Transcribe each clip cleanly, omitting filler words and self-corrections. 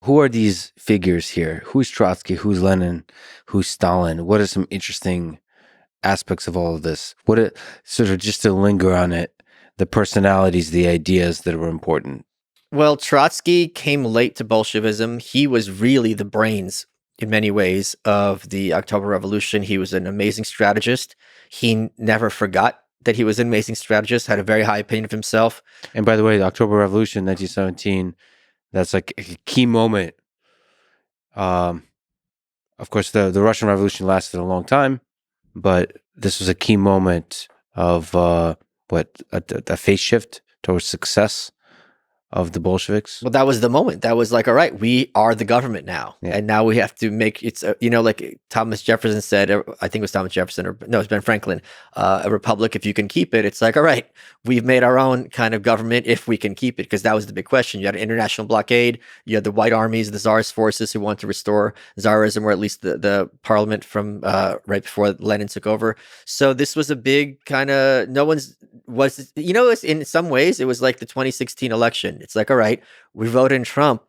Who are these figures here? Who's Trotsky? Who's Lenin? Who's Stalin? What are some interesting aspects of all of this? Sort of just to linger on it, the personalities, the ideas that were important. Well, Trotsky came late to Bolshevism. He was really the brains in many ways of the October Revolution. He was an amazing strategist. He never forgot that he was an amazing strategist, had a very high opinion of himself. And by the way, the October Revolution, 1917, that's like a key moment. Of course, the Russian Revolution lasted a long time, but this was a key moment of a phase shift towards success of the Bolsheviks. Well, that was the moment. That was like, all right, we are the government now. Yeah. And now we have to make it's, like Thomas Jefferson said, I think it was Thomas Jefferson, or no, it's Ben Franklin, a republic, if you can keep it. It's like, all right, we've made our own kind of government if we can keep it, because that was the big question. You had an international blockade. You had the white armies, the Tsarist forces who want to restore Tsarism, or at least the parliament from right before Lenin took over. So this was a big kind of, in some ways, it was like the 2016 election. It's like, all right, we voted in Trump.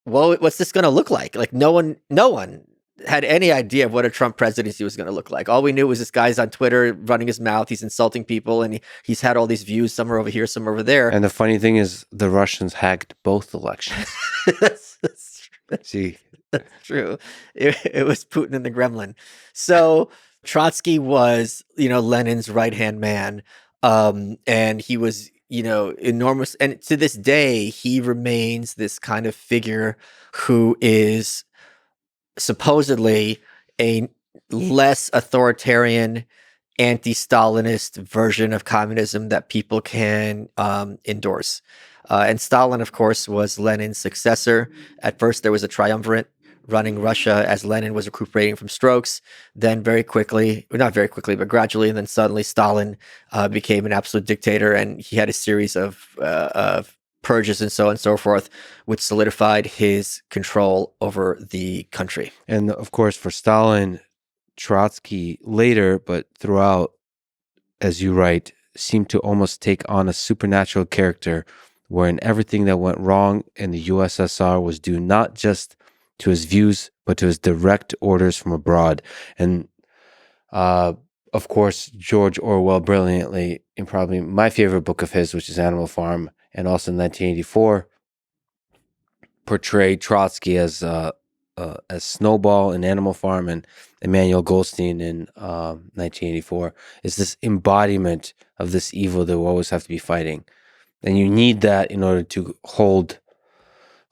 Well, what's this going to look like? Like no one had any idea of what a Trump presidency was going to look like. All we knew was this guy's on Twitter running his mouth. He's insulting people, and he's had all these views. Some are over here, some are over there. And the funny thing is, the Russians hacked both elections. that's true. See, that's true. It was Putin and the Gremlin. So Trotsky was, Lenin's right-hand man. And he was, enormous. And to this day, he remains this kind of figure who is supposedly a less authoritarian, anti-Stalinist version of communism that people can endorse. And Stalin, of course, was Lenin's successor. At first, there was a triumvirate running Russia as Lenin was recuperating from strokes. Then very quickly, not very quickly, but gradually, and then suddenly Stalin became an absolute dictator, and he had a series of purges and so on and so forth, which solidified his control over the country. And of course, for Stalin, Trotsky later, but throughout, as you write, seemed to almost take on a supernatural character, wherein everything that went wrong in the USSR was due not just to his views, but to his direct orders from abroad. And of course, George Orwell brilliantly, in probably my favorite book of his, which is Animal Farm, and also 1984, portrayed Trotsky as Snowball in Animal Farm, and Emmanuel Goldstein in 1984 is this embodiment of this evil that we always have to be fighting. And you need that in order to hold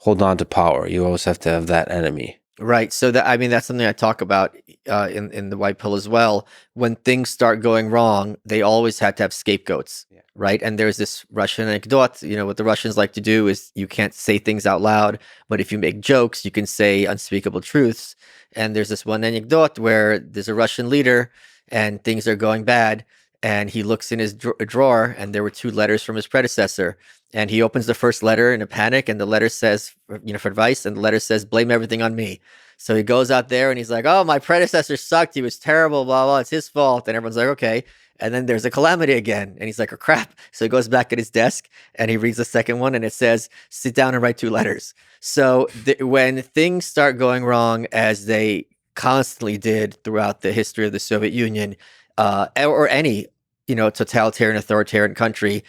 on to power. You always have to have that enemy. Right. So that's something I talk about in the White Pill as well. When things start going wrong, they always had to have scapegoats, right? And there's this Russian anecdote. What the Russians like to do is you can't say things out loud, but if you make jokes, you can say unspeakable truths. And there's this one anecdote where there's a Russian leader and things are going bad, and he looks in his drawer, and there were 2 letters from his predecessor. And he opens the first letter in a panic, and the letter says, for advice, and the letter says, blame everything on me. So he goes out there and he's like, oh, my predecessor sucked. He was terrible, blah, blah, it's his fault. And everyone's like, okay. And then there's a calamity again. And he's like, oh, crap. So he goes back at his desk and he reads the second one, and it says, sit down and write 2 letters. So when things start going wrong, as they constantly did throughout the history of the Soviet Union, or any, totalitarian, authoritarian country,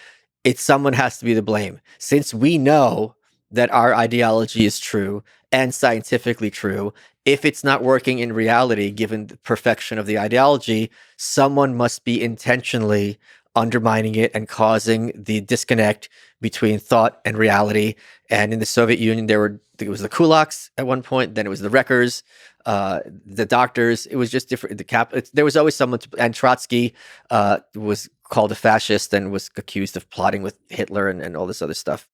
someone has to be to blame. Since we know that our ideology is true and scientifically true, if it's not working in reality, given the perfection of the ideology, someone must be intentionally undermining it and causing the disconnect between thought and reality. And in the Soviet Union, it was the kulaks at one point, then it was the wreckers, the doctors. It was just different. There was always someone and Trotsky was called a fascist and was accused of plotting with Hitler and all this other stuff.